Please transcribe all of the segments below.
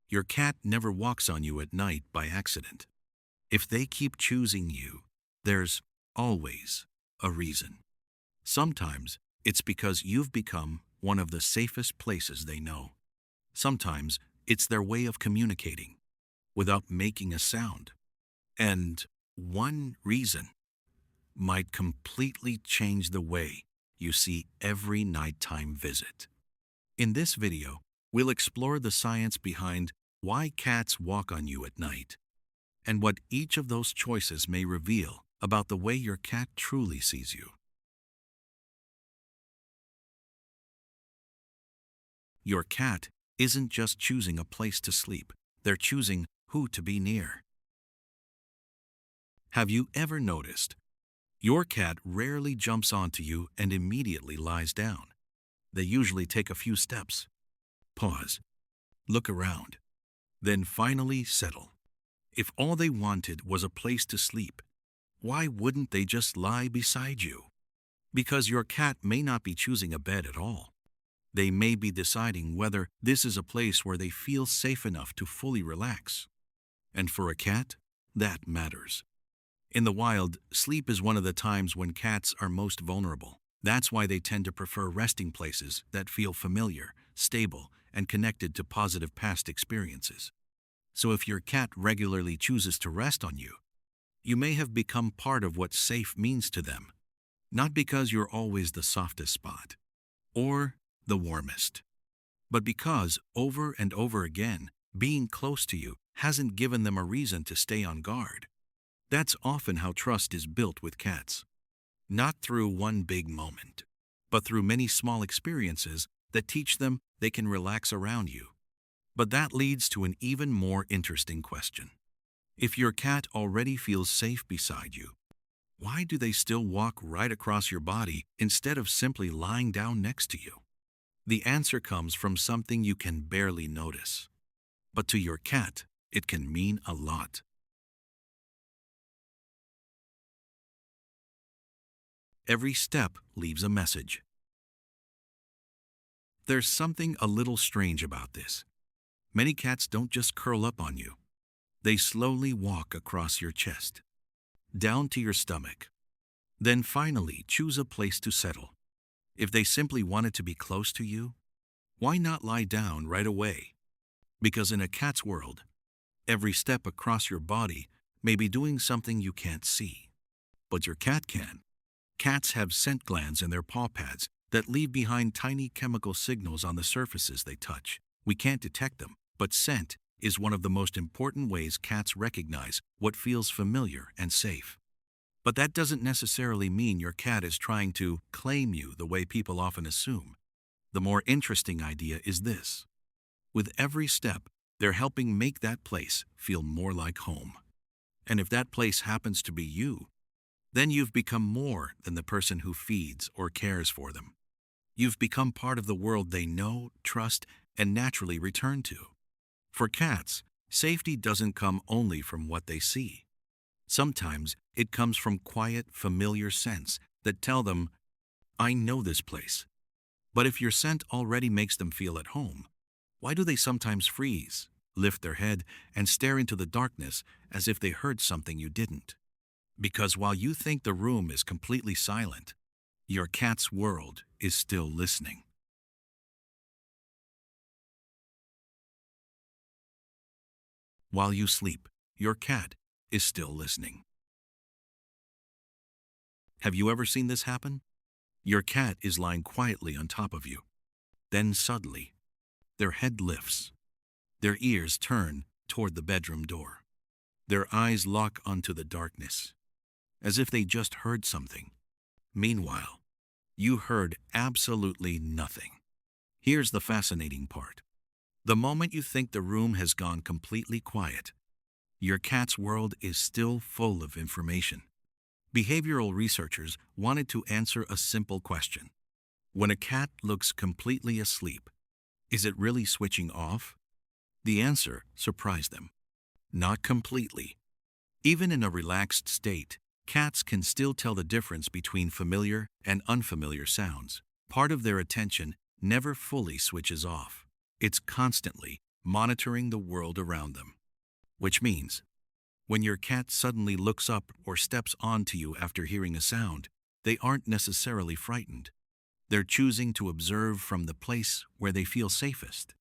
Your cat never walks on you at night by accident. If they keep choosing you, there's always a reason. Sometimes it's because you've become one of the safest places they know. Sometimes it's their way of communicating without making a sound. And one reason might completely change the way you see every nighttime visit. In this video, we'll explore the science behind why cats walk on you at night and what each of those choices may reveal about the way your cat truly sees you. Your cat isn't just choosing a place to sleep, they're choosing who to be near. Have you ever noticed? Your cat rarely jumps onto you and immediately lies down. They usually take a few steps, pause, look around, then finally settle. If all they wanted was a place to sleep, why wouldn't they just lie beside you? Because your cat may not be choosing a bed at all. They may be deciding whether this is a place where they feel safe enough to fully relax. And for a cat, that matters. In the wild, sleep is one of the times when cats are most vulnerable. That's why they tend to prefer resting places that feel familiar, stable, and connected to positive past experiences. So if your cat regularly chooses to rest on you, you may have become part of what safe means to them. Not because you're always the softest spot or the warmest, but because over and over again, being close to you hasn't given them a reason to stay on guard. That's often how trust is built with cats. Not through one big moment, but through many small experiences that teach them they can relax around you. But that leads to an even more interesting question. If your cat already feels safe beside you, why do they still walk right across your body instead of simply lying down next to you? The answer comes from something you can barely notice. But to your cat, it can mean a lot. Every step leaves a message. There's something a little strange about this. Many cats don't just curl up on you. They slowly walk across your chest, down to your stomach, then finally choose a place to settle. If they simply wanted to be close to you, why not lie down right away? Because in a cat's world, every step across your body may be doing something you can't see, but your cat can. Cats have scent glands in their paw pads that leave behind tiny chemical signals on the surfaces they touch. We can't detect them, but scent is one of the most important ways cats recognize what feels familiar and safe. But that doesn't necessarily mean your cat is trying to claim you the way people often assume. The more interesting idea is this. With every step, they're helping make that place feel more like home. And if that place happens to be you, then you've become more than the person who feeds or cares for them. You've become part of the world they know, trust, and naturally return to. For cats, safety doesn't come only from what they see. Sometimes it comes from quiet, familiar scents that tell them, I know this place. But if your scent already makes them feel at home, why do they sometimes freeze, lift their head, and stare into the darkness as if they heard something you didn't? Because while you think the room is completely silent, your cat's world is still listening. While you sleep, your cat is still listening. Have you ever seen this happen? Your cat is lying quietly on top of you. Then suddenly, their head lifts. Their ears turn toward the bedroom door. Their eyes lock onto the darkness, as if they just heard something. Meanwhile, you heard absolutely nothing. Here's the fascinating part. The moment you think the room has gone completely quiet, your cat's world is still full of information. Behavioral researchers wanted to answer a simple question. When a cat looks completely asleep, is it really switching off? The answer surprised them. Not completely. Even in a relaxed state, cats can still tell the difference between familiar and unfamiliar sounds. Part of their attention never fully switches off. It's constantly monitoring the world around them. Which means, when your cat suddenly looks up or steps onto you after hearing a sound, they aren't necessarily frightened. They're choosing to observe from the place where they feel safest.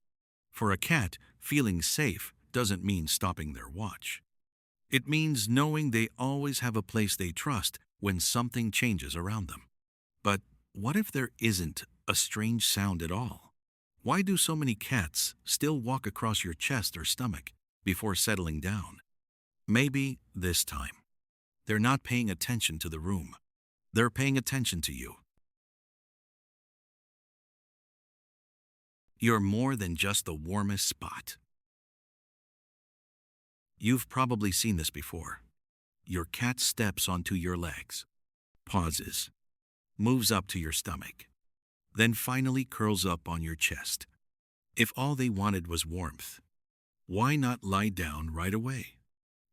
For a cat, feeling safe doesn't mean stopping their watch. It means knowing they always have a place they trust when something changes around them. But what if there isn't a strange sound at all? Why do so many cats still walk across your chest or stomach before settling down? Maybe this time, they're not paying attention to the room. They're paying attention to you. You're more than just the warmest spot. You've probably seen this before. Your cat steps onto your legs, pauses, moves up to your stomach, then finally curls up on your chest. If all they wanted was warmth, why not lie down right away?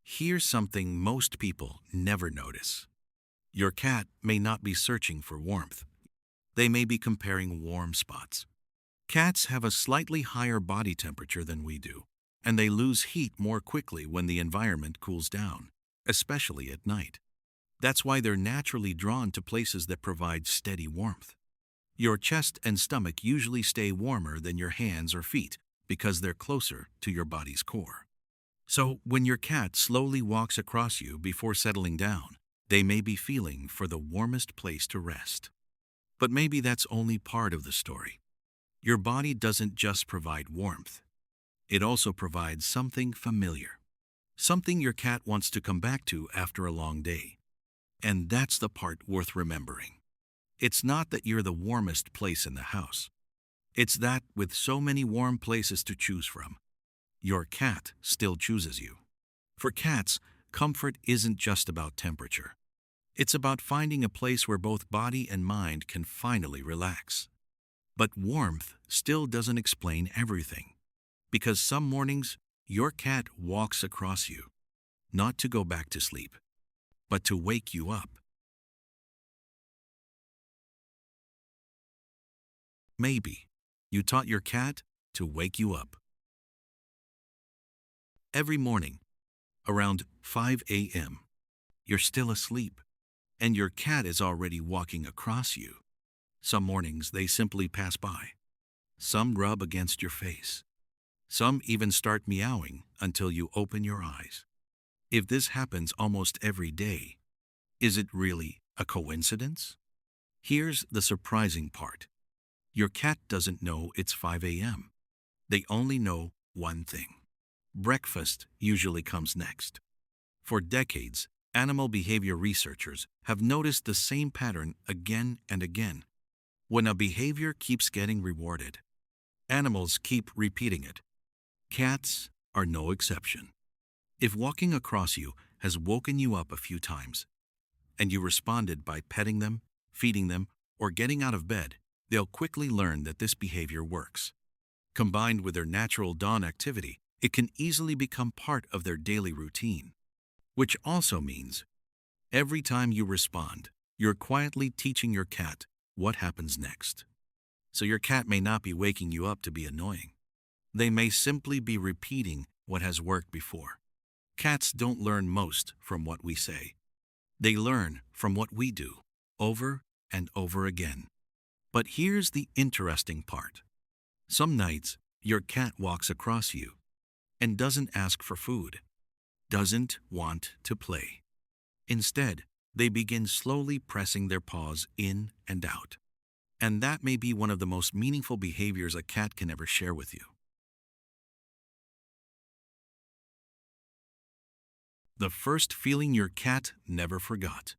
Here's something most people never notice. Your cat may not be searching for warmth. They may be comparing warm spots. Cats have a slightly higher body temperature than we do, and they lose heat more quickly when the environment cools down, especially at night. That's why they're naturally drawn to places that provide steady warmth. Your chest and stomach usually stay warmer than your hands or feet because they're closer to your body's core. So when your cat slowly walks across you before settling down, they may be feeling for the warmest place to rest. But maybe that's only part of the story. Your body doesn't just provide warmth. It also provides something familiar, something your cat wants to come back to after a long day. And that's the part worth remembering. It's not that you're the warmest place in the house. It's that with so many warm places to choose from, your cat still chooses you. For cats, comfort isn't just about temperature. It's about finding a place where both body and mind can finally relax. But warmth still doesn't explain everything. Because some mornings, your cat walks across you, not to go back to sleep, but to wake you up. Maybe you taught your cat to wake you up. Every morning, around 5 a.m., you're still asleep, and your cat is already walking across you. Some mornings they simply pass by. Some rub against your face. Some even start meowing until you open your eyes. If this happens almost every day, is it really a coincidence? Here's the surprising part. Your cat doesn't know it's 5 a.m. They only know one thing. Breakfast usually comes next. For decades, animal behavior researchers have noticed the same pattern again and again. When a behavior keeps getting rewarded, animals keep repeating it. Cats are no exception. If walking across you has woken you up a few times, and you responded by petting them, feeding them, or getting out of bed, they'll quickly learn that this behavior works. Combined with their natural dawn activity, it can easily become part of their daily routine. Which also means, every time you respond, you're quietly teaching your cat what happens next. So your cat may not be waking you up to be annoying. They may simply be repeating what has worked before. Cats don't learn most from what we say. They learn from what we do, over and over again. But here's the interesting part. Some nights, your cat walks across you and doesn't ask for food, doesn't want to play. Instead, they begin slowly pressing their paws in and out. And that may be one of the most meaningful behaviors a cat can ever share with you. The first feeling your cat never forgot.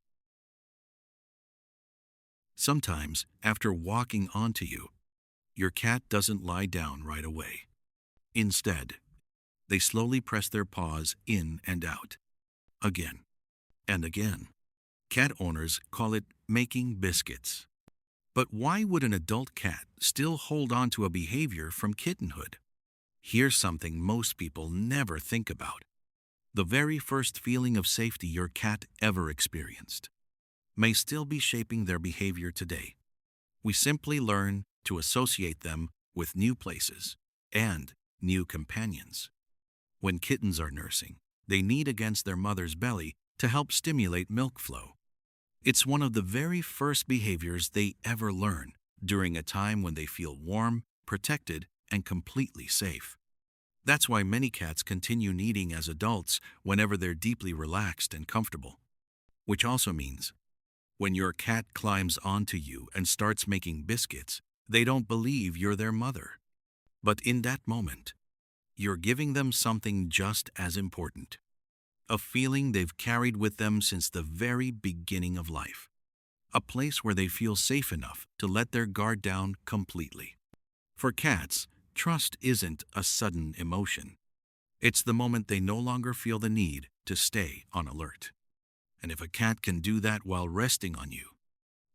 Sometimes, after walking onto you, your cat doesn't lie down right away. Instead, they slowly press their paws in and out, again and again. Cat owners call it making biscuits. But why would an adult cat still hold on to a behavior from kittenhood? Here's something most people never think about. The very first feeling of safety your cat ever experienced may still be shaping their behavior today. We simply learn to associate them with new places and new companions. When kittens are nursing, they knead against their mother's belly to help stimulate milk flow. It's one of the very first behaviors they ever learn during a time when they feel warm, protected, and completely safe. That's why many cats continue kneading as adults whenever they're deeply relaxed and comfortable. Which also means, when your cat climbs onto you and starts making biscuits, they don't believe you're their mother. But in that moment, you're giving them something just as important. A feeling they've carried with them since the very beginning of life. A place where they feel safe enough to let their guard down completely. For cats, trust isn't a sudden emotion. It's the moment they no longer feel the need to stay on alert. And if a cat can do that while resting on you,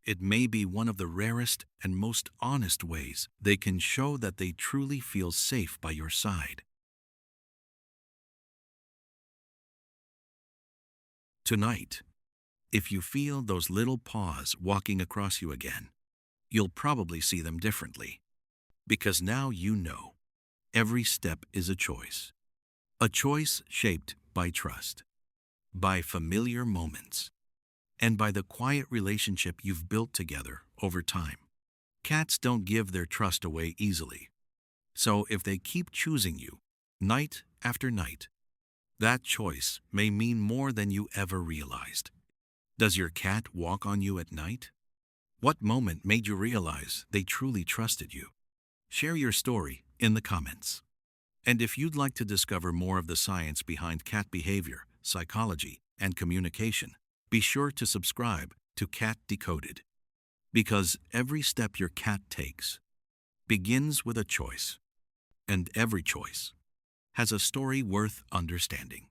it may be one of the rarest and most honest ways they can show that they truly feel safe by your side. Tonight, if you feel those little paws walking across you again, you'll probably see them differently. Because now you know every step is a choice. A choice shaped by trust, by familiar moments, and by the quiet relationship you've built together over time. Cats don't give their trust away easily. So if they keep choosing you, night after night, that choice may mean more than you ever realized. Does your cat walk on you at night? What moment made you realize they truly trusted you? Share your story in the comments. And if you'd like to discover more of the science behind cat behavior, psychology, and communication, be sure to subscribe to Cat Decoded. Because every step your cat takes begins with a choice, and every choice has a story worth understanding.